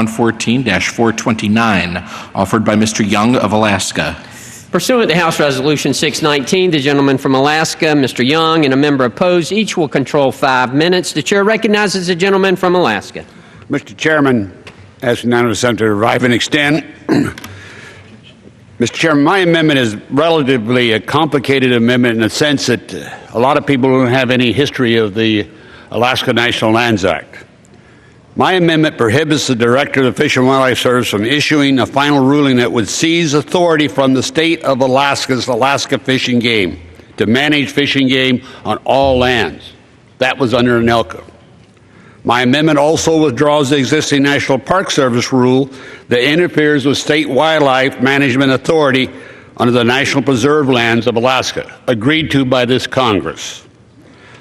114-429, offered by Mr. Young of Alaska. Pursuant to House Resolution 619, the gentleman from Alaska, Mr. Young, and a member opposed, each will control 5 minutes. The chair recognizes the gentleman from Alaska. Mr. Chairman, as unanimous consent to revive and extend. Mr. Chairman, my amendment is relatively a complicated amendment in the sense that a lot of people don't have any history of the Alaska National Lands Act. My amendment prohibits the Director of the Fish and Wildlife Service from issuing a final ruling that would seize authority from the state of Alaska's Alaska Fish and Game to manage fishing game on all lands. That was under ANELCA. My amendment also withdraws the existing National Park Service rule that interferes with state wildlife management authority under the National Preserve lands of Alaska, agreed to by this Congress.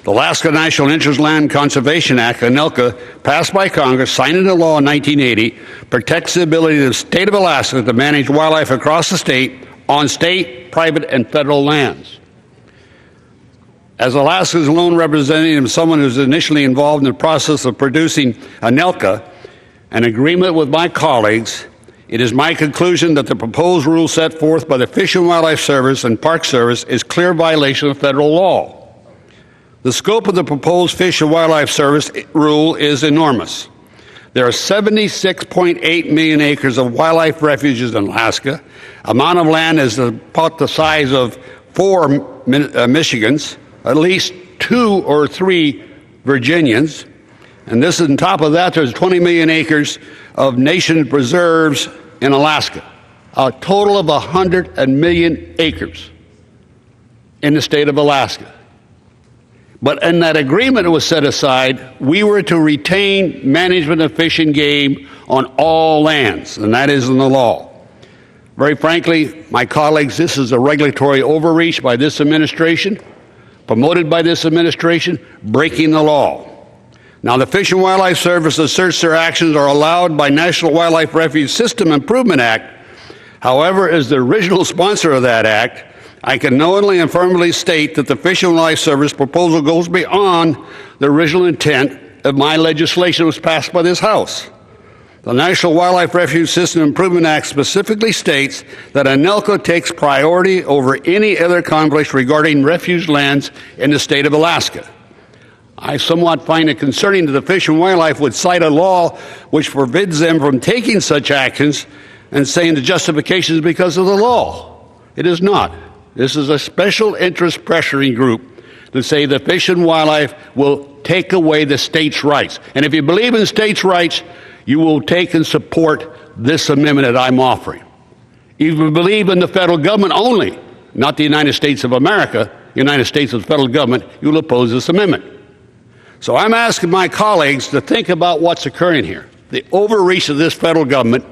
The Alaska National Interest Land Conservation Act, ANELCA, passed by Congress, signed into law in 1980, protects the ability of the state of Alaska to manage wildlife across the state on state, private, and federal lands. As Alaska's lone representative and someone who was initially involved in the process of producing ANELCA, an agreement with my colleagues, it is my conclusion that the proposed rule set forth by the Fish and Wildlife Service and Park Service is clear violation of federal law. The scope of the proposed Fish and Wildlife Service rule is enormous. There are 76.8 million acres of wildlife refuges in Alaska. Amount of land is about the size of 4 Michigans, at least 2 or 3 Virginians. And this is on top of that, there's 20 million acres of nation preserves in Alaska. A total of 100 million acres in the state of Alaska. But in that agreement that was set aside, we were to retain management of fish and game on all lands, and that is in the law. Very frankly, my colleagues, this is a regulatory overreach by this administration, promoted by this administration, breaking the law. Now, the Fish and Wildlife Service asserts their actions are allowed by National Wildlife Refuge System Improvement Act. However, as the original sponsor of that act, I can knowingly and firmly state that the Fish and Wildlife Service proposal goes beyond the original intent of my legislation that was passed by this House. The National Wildlife Refuge System Improvement Act specifically states that ANELCA takes priority over any other conflicts regarding refuge lands in the state of Alaska. I somewhat find it concerning that the Fish and Wildlife would cite a law which forbids them from taking such actions and saying the justification is because of the law. It is not. This is a special interest pressuring group to say the Fish and Wildlife will take away the state's rights. And if you believe in states' rights, you will take and support this amendment that I'm offering. If you believe in the federal government only, not the United States of America, the United States of the federal government, you will oppose this amendment. So I'm asking my colleagues to think about what's occurring here. The overreach of this federal government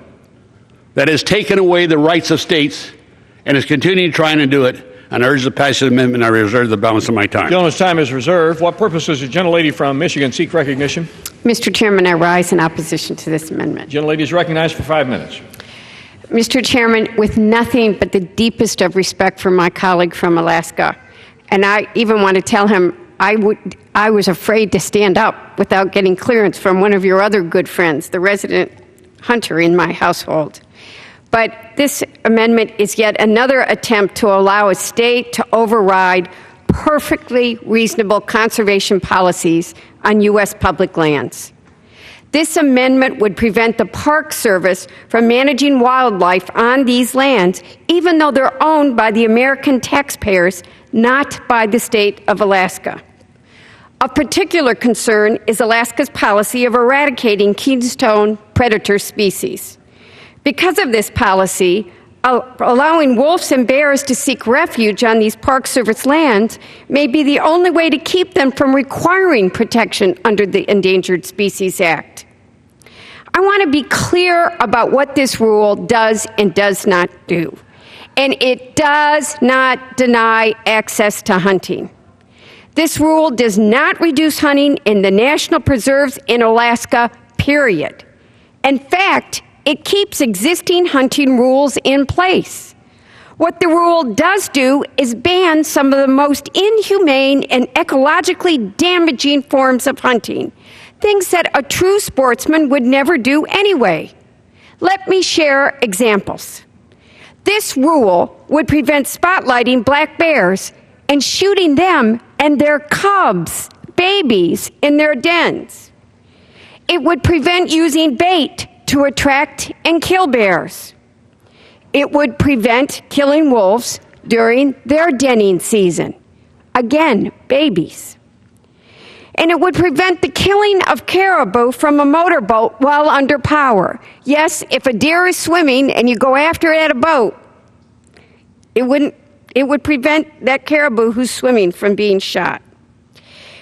that has taken away the rights of states and is continuing trying to do it, and I urge the passage of the amendment, and I reserve the balance of my time. Gentleman's time is reserved. What purpose does the gentlelady from Michigan seek recognition? Mr. Chairman, I rise in opposition to this amendment. Gentlelady is recognized for 5 minutes. Mr. Chairman, with nothing but the deepest of respect for my colleague from Alaska, and I even want to tell him I was afraid to stand up without getting clearance from one of your other good friends, the resident hunter in my household. But this amendment is yet another attempt to allow a state to override perfectly reasonable conservation policies on U.S. public lands. This amendment would prevent the Park Service from managing wildlife on these lands, even though they're owned by the American taxpayers, not by the state of Alaska. Of particular concern is Alaska's policy of eradicating keystone predator species. Because of this policy, allowing wolves and bears to seek refuge on these Park Service lands may be the only way to keep them from requiring protection under the Endangered Species Act. I want to be clear about what this rule does and does not do. And it does not deny access to hunting. This rule does not reduce hunting in the national preserves in Alaska, period. In fact, it keeps existing hunting rules in place. What the rule does do is ban some of the most inhumane and ecologically damaging forms of hunting, things that a true sportsman would never do anyway. Let me share examples. This rule would prevent spotlighting black bears and shooting them and their cubs, babies, in their dens. It would prevent using bait to attract and kill bears. It would prevent killing wolves during their denning season. Again, babies. And it would prevent the killing of caribou from a motorboat while under power. Yes, if a deer is swimming and you go after it at a boat, it would prevent that caribou who's swimming from being shot.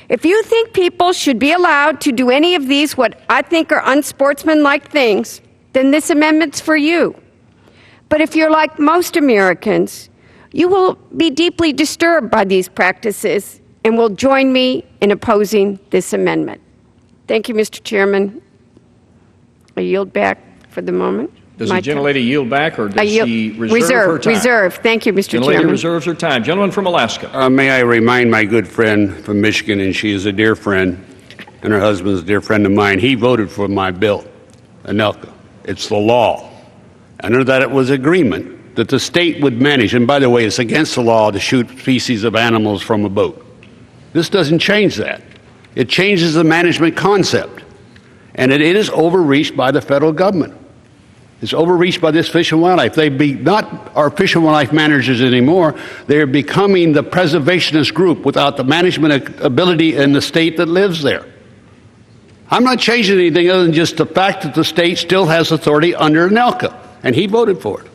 If you think people should be allowed to do any of these, what I think are unsportsmanlike things, then this amendment's for you. But if you're like most Americans, you will be deeply disturbed by these practices and will join me in opposing this amendment. Thank you, Mr. Chairman. I yield back for the moment. Does the gentlelady yield back, or does she reserve her time? Reserve. Thank you, Mr. Gentlelady Chairman. reserves her time. Gentleman from Alaska. May I remind my good friend from Michigan, and she is a dear friend, and her husband is a dear friend of mine, he voted for my bill, ANELCA. It's the law. Under that, it was agreement that the state would manage, and by the way, it's against the law to shoot species of animals from a boat. This doesn't change that. It changes the management concept, and it is overreached by the federal government. It's overreached by this Fish and Wildlife. They be not our Fish and Wildlife managers anymore. They're becoming the preservationist group without the management ability in the state that lives there. I'm not changing anything other than just the fact that the state still has authority under ANELCA, and he voted for it.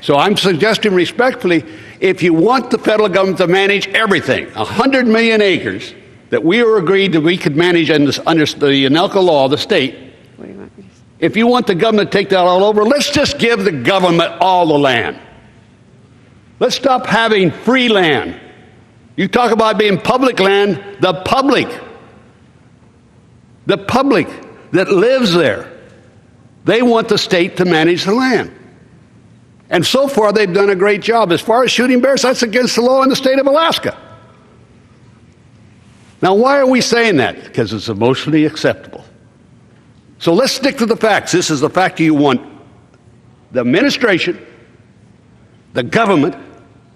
So I'm suggesting respectfully, if you want the federal government to manage everything, 100 million acres that we were agreed that we could manage under the ANELCA law, the state, if you want the government to take that all over, let's just give the government all the land. Let's stop having free land. You talk about being public land, the public that lives there, they want the state to manage the land. And so far, they've done a great job. As far as shooting bears, that's against the law in the state of Alaska. Now, why are we saying that? Because it's emotionally acceptable. So let's stick to the facts. This is the fact you want the administration, the government,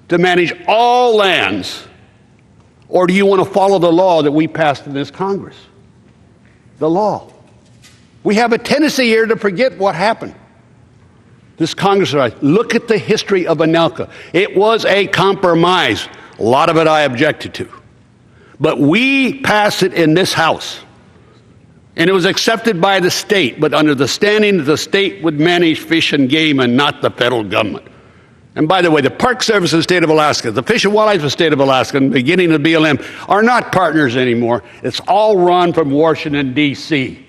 to manage all lands, or do you want to follow the law that we passed in this Congress? The law. We have a tendency here to forget what happened. This Congress, look at the history of ANELCA. It was a compromise. A lot of it I objected to. But we passed it in this House. And it was accepted by the state, but under the standing that the state would manage fish and game and not the federal government. And by the way, the Park Service of the state of Alaska, the Fish and Wildlife of the state of Alaska, and the beginning of BLM are not partners anymore. It's all run from Washington, D.C.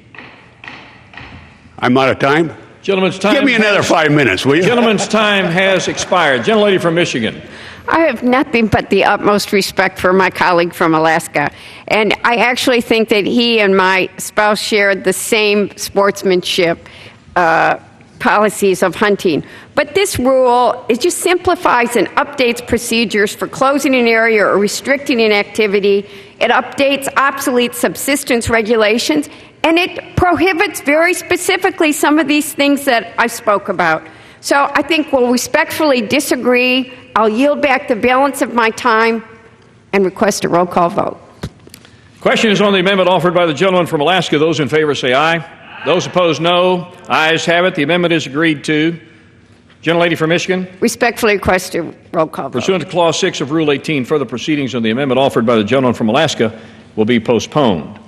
I'm out of time. Gentleman's time. Give me another 5 minutes, will you? Gentleman's time has expired. Gentlelady from Michigan. I have nothing but the utmost respect for my colleague from Alaska. And I actually think that he and my spouse shared the same sportsmanship policies of hunting. But this rule, it just simplifies and updates procedures for closing an area or restricting an activity. It updates obsolete subsistence regulations, and it prohibits very specifically some of these things that I spoke about. So I think we'll respectfully disagree. I'll yield back the balance of my time and request a roll call vote. Question is on the amendment offered by the gentleman from Alaska. Those in favor say aye. Those opposed, no. Ayes have it. The amendment is agreed to. Gentlelady from Michigan. Respectfully request a roll call vote. Pursuant to Clause 6 of Rule 18, further proceedings on the amendment offered by the gentleman from Alaska will be postponed.